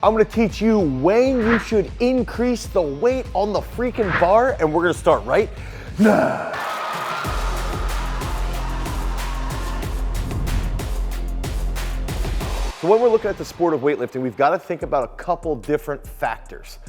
I'm gonna teach you when you should increase the weight on the freaking bar, and we're gonna start right now. So when we're looking at the sport of weightlifting, we've got to think about a couple different factors.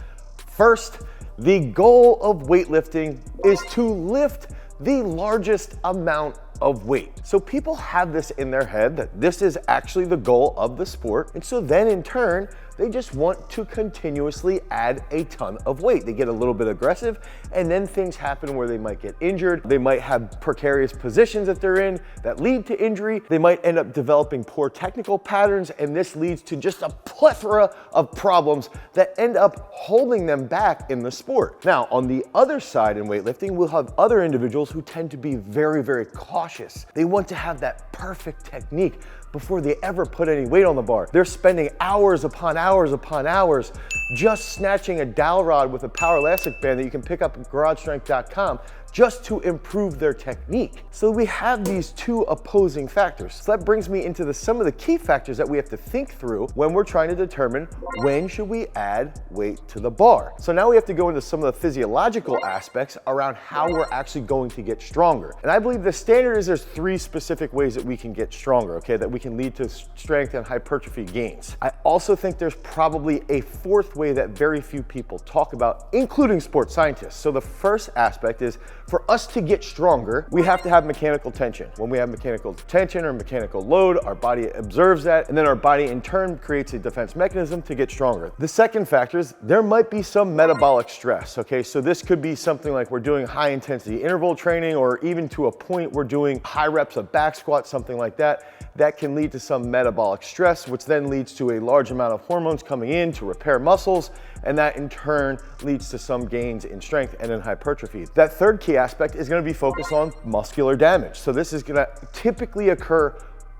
First, the goal of weightlifting is to lift the largest amount of weight. So people have this in their head that this is actually the goal of the sport. And so then in turn, they just want to continuously add a ton of weight. They get a little bit aggressive, and then things happen where they might get injured. They might have precarious positions that they're in that lead to injury. They might end up developing poor technical patterns, and this leads to just a plethora of problems that end up holding them back in the sport. Now, on the other side in weightlifting, we'll have other individuals who tend to be very, very cautious. They want to have that perfect technique before they ever put any weight on the bar. They're spending hours upon hours upon hours just snatching a dowel rod with a power elastic band that you can pick up at garagestrength.com just to improve their technique. So we have these two opposing factors. So that brings me into some of the key factors that we have to think through when we're trying to determine when should we add weight to the bar. So now we have to go into some of the physiological aspects around how we're actually going to get stronger. And I believe the standard is there's 3 specific ways that we can get stronger, okay, that we can lead to strength and hypertrophy gains. I also think there's probably a 4th way that very few people talk about, including sports scientists. So the first aspect is, for us to get stronger, we have to have mechanical tension. When we have mechanical tension or mechanical load, our body observes that, and then our body in turn creates a defense mechanism to get stronger. The second factor is there might be some metabolic stress, okay? So this could be something like we're doing high intensity interval training, or even to a point we're doing high reps of back squat, something like that. That can lead to some metabolic stress, which then leads to a large amount of hormones coming in to repair muscles, and that in turn leads to some gains in strength and in hypertrophy. That third key aspect is going to be focused on muscular damage. So this is going to typically occur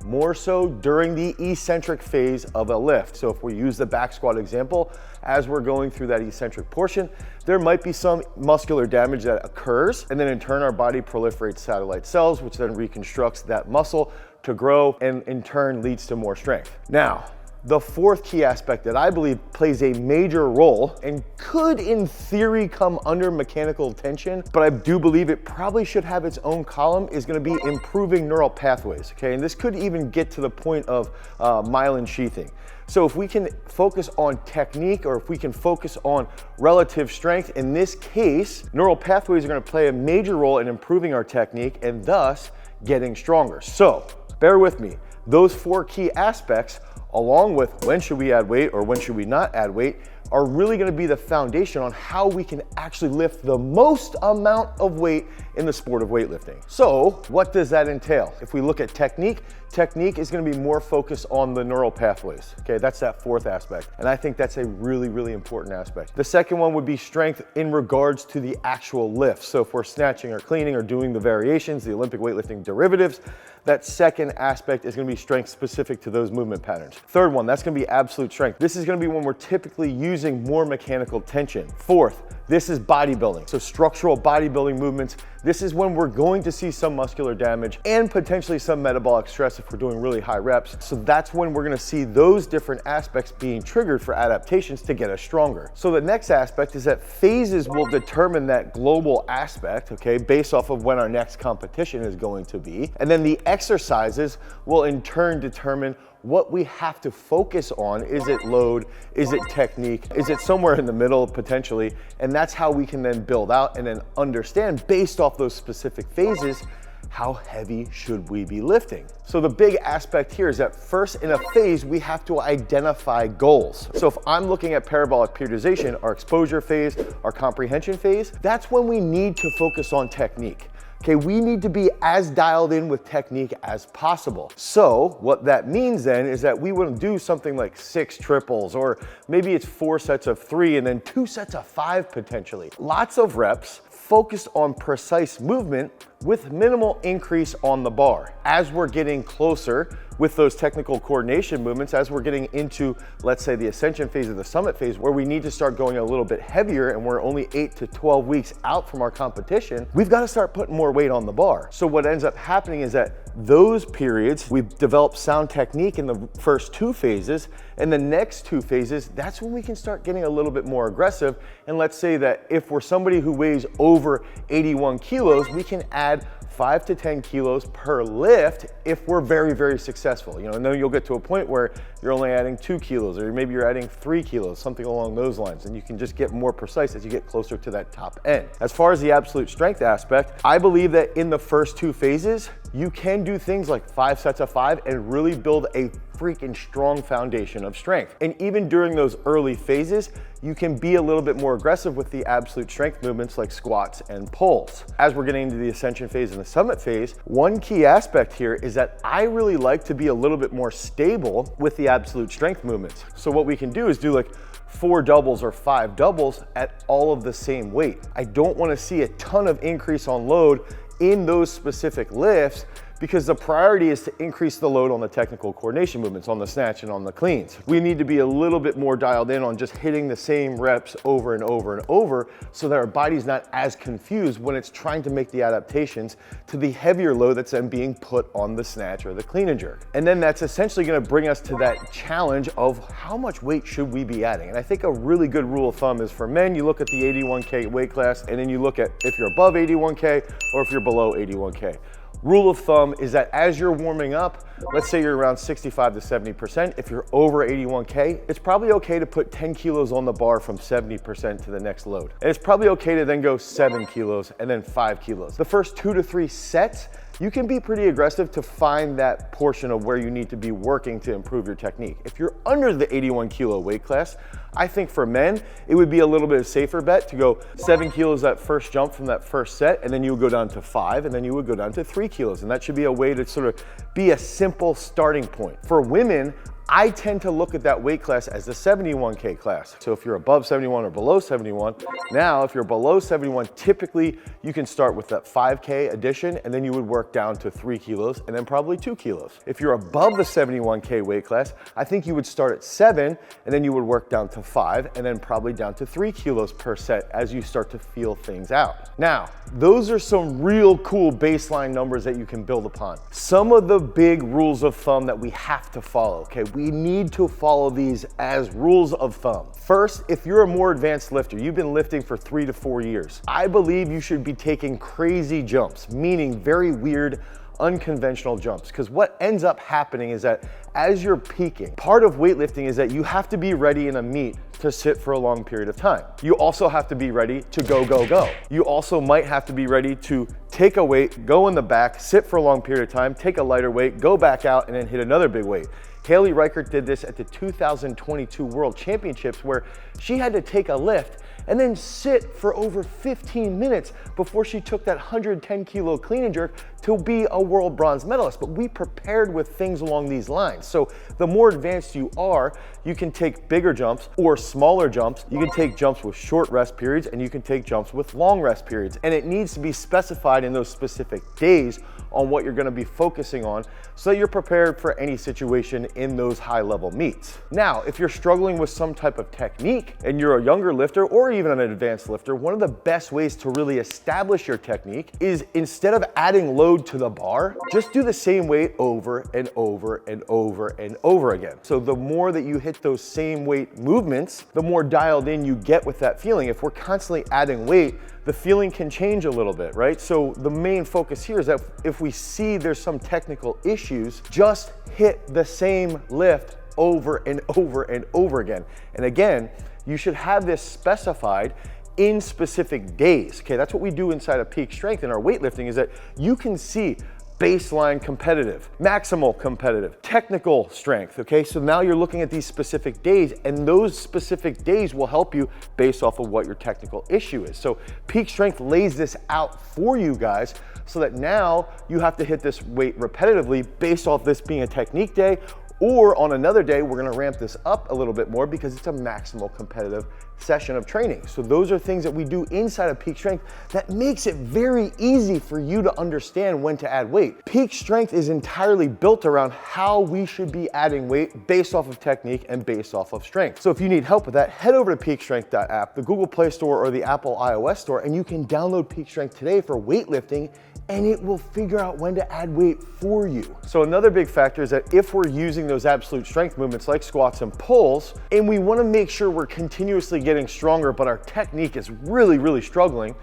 more so during the eccentric phase of a lift. So if we use the back squat example, as we're going through that eccentric portion, there might be some muscular damage that occurs, and then in turn our body proliferates satellite cells, which then reconstructs that muscle to grow, and in turn leads to more strength. Now, the 4th key aspect that I believe plays a major role and could in theory come under mechanical tension, but I do believe it probably should have its own column, is going to be improving neural pathways, okay? And this could even get to the point of myelin sheathing. So if we can focus on technique, or if we can focus on relative strength, in this case, neural pathways are going to play a major role in improving our technique and thus getting stronger. So bear with me, those 4 key aspects, along with when should we add weight or when should we not add weight, are really going to be the foundation on how we can actually lift the most amount of weight in the sport of weightlifting. So what does that entail? If we look at technique is going to be more focused on the neural pathways. Okay, that's that 4th aspect. And I think that's a really, really important aspect. The second one would be strength in regards to the actual lift. So if we're snatching or cleaning or doing the variations, the Olympic weightlifting derivatives, that second aspect is going to be strength specific to those movement patterns. Third one, that's going to be absolute strength. This is going to be when we're typically using more mechanical tension. 4th, this is bodybuilding. So structural bodybuilding movements, this is when we're going to see some muscular damage and potentially some metabolic stress if we're doing really high reps. So that's when we're going to see those different aspects being triggered for adaptations to get us stronger. So the next aspect is that phases will determine that global aspect, okay, based off of when our next competition is going to be. And then the exercises will in turn determine what we have to focus on. Is it load? Is it technique? Is it somewhere in the middle potentially? And that's how we can then build out and then understand, based off those specific phases, how heavy should we be lifting? So the big aspect here is that first in a phase, we have to identify goals. So if I'm looking at parabolic periodization, our exposure phase, our comprehension phase, that's when we need to focus on technique. Okay, we need to be as dialed in with technique as possible. So what that means then is that we want to do something like 6 triples, or maybe it's 4 sets of 3 and then 2 sets of 5 potentially. Lots of reps focused on precise movement, with minimal increase on the bar. As we're getting closer with those technical coordination movements, as we're getting into, let's say, the ascension phase or the summit phase, where we need to start going a little bit heavier and we're only 8 to 12 weeks out from our competition, we've got to start putting more weight on the bar. So what ends up happening is that those periods, we've developed sound technique in the first 2 phases, and the next 2 phases, that's when we can start getting a little bit more aggressive. And let's say that if we're somebody who weighs over 81 kilos, we can add 5 to 10 kilos per lift if we're very, very successful. And then you'll get to a point where you're only adding 2 kilos, or maybe you're adding 3 kilos, something along those lines, and you can just get more precise as you get closer to that top end. As far as the absolute strength aspect, I believe that in the first 2 phases, you can do things like 5 sets of 5 and really build a freaking strong foundation of strength. And even during those early phases, you can be a little bit more aggressive with the absolute strength movements like squats and pulls. As we're getting into the ascension phase and the summit phase, one key aspect here is that I really like to be a little bit more stable with the absolute strength movements. So what we can do is do like 4 doubles or 5 doubles at all of the same weight. I don't want to see a ton of increase on load in those specific lifts, because the priority is to increase the load on the technical coordination movements, on the snatch and on the cleans. We need to be a little bit more dialed in on just hitting the same reps over and over and over, so that our body's not as confused when it's trying to make the adaptations to the heavier load that's then being put on the snatch or the clean and jerk. And then that's essentially gonna bring us to that challenge of how much weight should we be adding. And I think a really good rule of thumb is for men, you look at the 81K weight class, and then you look at if you're above 81K or if you're below 81K. Rule of thumb is that as you're warming up, let's say you're around 65 to 70%. If you're over 81K, it's probably okay to put 10 kilos on the bar from 70% to the next load. And it's probably okay to then go 7 kilos and then 5 kilos. The first 2 to 3 sets, you can be pretty aggressive to find that portion of where you need to be working to improve your technique. If you're under the 81 kilo weight class, I think for men, it would be a little bit of safer bet to go 7 kilos that first jump from that first set, and then you would go down to 5, and then you would go down to 3 kilos. And that should be a way to sort of be a simple starting point. For women, I tend to look at that weight class as the 71K class. So if you're above 71 or below 71, now if you're below 71, typically you can start with that 5K addition, and then you would work down to 3 kilos and then probably 2 kilos. If you're above the 71K weight class, I think you would start at 7, and then you would work down to 5, and then probably down to 3 kilos per set as you start to feel things out. Now, those are some real cool baseline numbers that you can build upon. Some of the big rules of thumb that we have to follow, okay? We need to follow these as rules of thumb. First, if you're a more advanced lifter, you've been lifting for 3 to 4 years, I believe you should be taking crazy jumps, meaning very weird, unconventional jumps. Because what ends up happening is that as you're peaking, part of weightlifting is that you have to be ready in a meet to sit for a long period of time. You also have to be ready to go, go, go. You also might have to be ready to take a weight, go in the back, sit for a long period of time, take a lighter weight, go back out, and then hit another big weight. Haley Reichert did this at the 2022 World Championships, where she had to take a lift and then sit for over 15 minutes before she took that 110 kilo clean and jerk to be a world bronze medalist. But we prepared with things along these lines. So the more advanced you are, you can take bigger jumps or smaller jumps. You can take jumps with short rest periods, and you can take jumps with long rest periods. And it needs to be specified in those specific days on what you're gonna be focusing on, so that you're prepared for any situation in those high level meets. Now, if you're struggling with some type of technique and you're a younger lifter or even an advanced lifter, one of the best ways to really establish your technique is, instead of adding load to the bar, just do the same weight over and over and over and over again. So the more that you hit those same weight movements, the more dialed in you get with that feeling. If we're constantly adding weight, the feeling can change a little bit, right? So the main focus here is that if we see there's some technical issues, just hit the same lift over and over and over again. And again, you should have this specified in specific days. Okay, that's what we do inside of peak strength in our weightlifting, is that you can see baseline competitive, maximal competitive, technical strength, okay? So now you're looking at these specific days, and those specific days will help you based off of what your technical issue is. So peak strength lays this out for you guys, so that now you have to hit this weight repetitively based off this being a technique day, Or on another day, we're gonna ramp this up a little bit more because it's a maximal competitive session of training. So those are things that we do inside of peak strength that makes it very easy for you to understand when to add weight. Peak strength is entirely built around how we should be adding weight based off of technique and based off of strength. So if you need help with that, head over to peakstrength.app, the Google Play Store or the Apple iOS Store, and you can download Peak Strength today for weightlifting, and it will figure out when to add weight for you. So another big factor is that if we're using those absolute strength movements like squats and pulls, and we wanna make sure we're continuously getting stronger, but our technique is really, really struggling,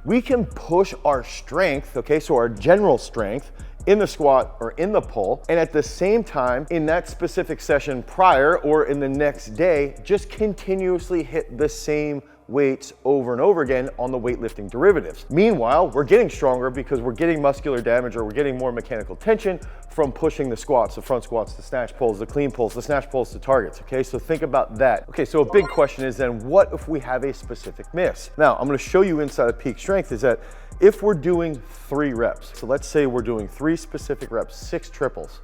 we can push our strength, okay, so our general strength, in the squat or in the pull, and at the same time, in that specific session prior or in the next day, just continuously hit the same weights over and over again on the weightlifting derivatives. Meanwhile, we're getting stronger because we're getting muscular damage or we're getting more mechanical tension from pushing the squats, the front squats, the snatch pulls, the clean pulls, the snatch pulls to targets, okay? So think about that. Okay, so a big question is then, what if we have a specific miss? Now, I'm gonna show you inside of peak strength is that if we're doing 3 reps, so let's say we're doing 3 specific reps, 6 triples,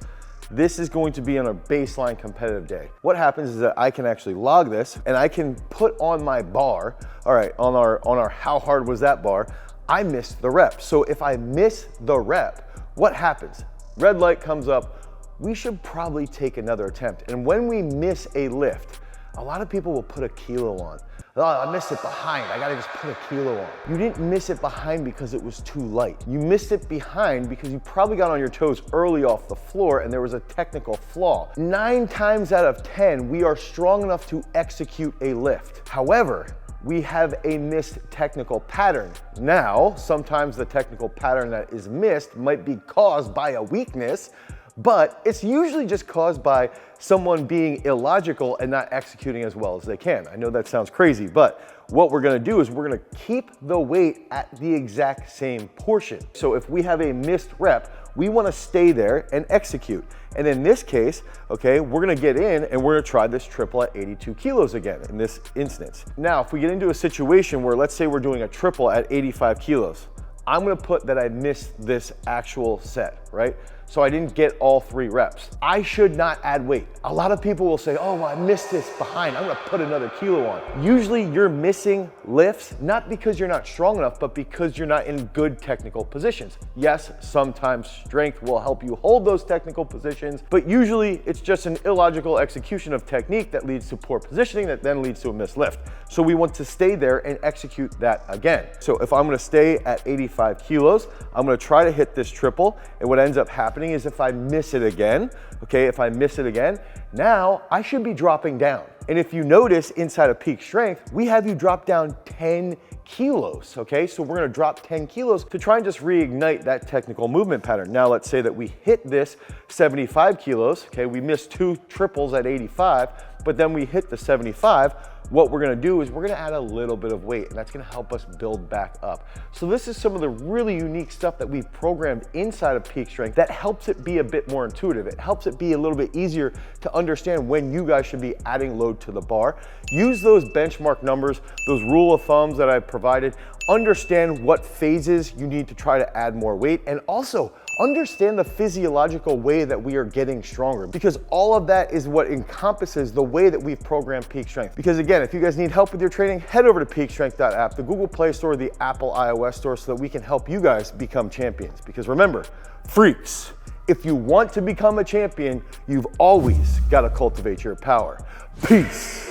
this is going to be on a baseline competitive day. What happens is that I can actually log this and I can put on my bar, all right, on our how hard was that bar, I missed the rep. So if I miss the rep, what happens? Red light comes up, we should probably take another attempt. And when we miss a lift, a lot of people will put a kilo on. Oh, I missed it behind, I gotta just put a kilo on. You didn't miss it behind because it was too light. You missed it behind because you probably got on your toes early off the floor and there was a technical flaw. 9 times out of 10, we are strong enough to execute a lift. However, we have a missed technical pattern. Now, sometimes the technical pattern that is missed might be caused by a weakness, but it's usually just caused by someone being illogical and not executing as well as they can. I know that sounds crazy, but what we're gonna do is we're gonna keep the weight at the exact same portion. So if we have a missed rep, we wanna stay there and execute. And in this case, okay, we're gonna get in and we're gonna try this triple at 82 kilos again in this instance. Now, if we get into a situation where let's say we're doing a triple at 85 kilos, I'm gonna put that I missed this actual set, right? So I didn't get all 3 reps. I should not add weight. A lot of people will say, oh, well, I missed this behind, I'm gonna put another kilo on. Usually you're missing lifts, not because you're not strong enough, but because you're not in good technical positions. Yes, sometimes strength will help you hold those technical positions, but usually it's just an illogical execution of technique that leads to poor positioning that then leads to a missed lift. So we want to stay there and execute that again. So if I'm gonna stay at 85 kilos, I'm gonna try to hit this triple, and what ends up happening is if I miss it again, okay, if I miss it again, now I should be dropping down. And if you notice inside of peak strength, we have you drop down 10 kilos, okay? So we're gonna drop 10 kilos to try and just reignite that technical movement pattern. Now let's say that we hit this 75 kilos, okay? We missed 2 triples at 85, but then we hit the 75. What we're gonna do is we're gonna add a little bit of weight, and that's gonna help us build back up. So this is some of the really unique stuff that we've programmed inside of peak strength that helps it be a bit more intuitive. It helps it be a little bit easier to understand when you guys should be adding load to the bar. Use those benchmark numbers, those rule of thumbs that I provided. Understand what phases you need to try to add more weight, and also understand the physiological way that we are getting stronger, because all of that is what encompasses the way that we've programmed peak strength. Because again, if you guys need help with your training, head over to peakstrength.app, the Google Play Store, the Apple iOS Store, so that we can help you guys become champions. Because remember, freaks, if you want to become a champion, you've always got to cultivate your power. Peace.